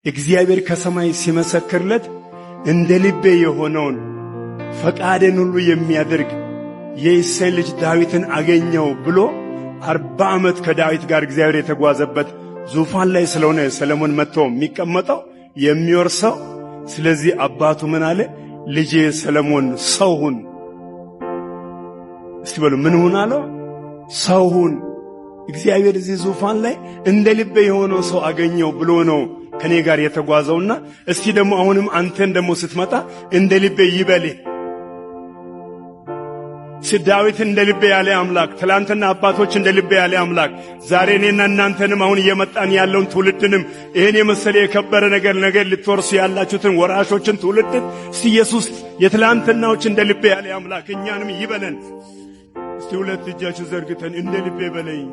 እግዚአብሔር ከሰማይ ሲመሰክርለት እንደ ልቤ የሆነውን ፈቃዴን ሁሉ የሚያደርግ የእሴይ ልጅ ዳዊትን አገኘው ብሎ 40 ዓመት ከዳዊት ጋር እግዚአብሔር የተጓዘበት ዙፋን ላይ ስለሆነ ሰለሞን መጥቶ የሚቀመጠው የሚወርሰው። ስለዚህ አባቱ ምን አለ? ልጄ ሰለሞን ሰው ሁን። እስቲ በሉ ምን ሁን አለው? ሰው ሁን። እግዚአብሔር እዚህ ዙፋን ላይ እንደ ልቤ የሆነው ሰው አገኘው ብሎ ነው ከኔ ጋር የተጓዘውና እስቲ ደግሞ አሁንም አንተን ደግሞ ስትመጣ እንደ ልቤ ይበልህ። ዳዊት እንደ ልቤ ያለ አምላክ፣ ትላንትና አባቶች እንደ ልቤ ያለ አምላክ ዛሬ እኔና እናንተንም አሁን እየመጣን ያለውን ትውልድንም ይሄን የመሰለ የከበረ ነገር ልትወርሱ ያላችሁትን ወራሾችን ትውልድን ኢየሱስ የትላንትናዎች እንደ ልቤ ያለ አምላክ እኛንም ይበለን። እስቲ ሁለት እጃችሁ ዘርግተን እንደ ልቤ በለኝ።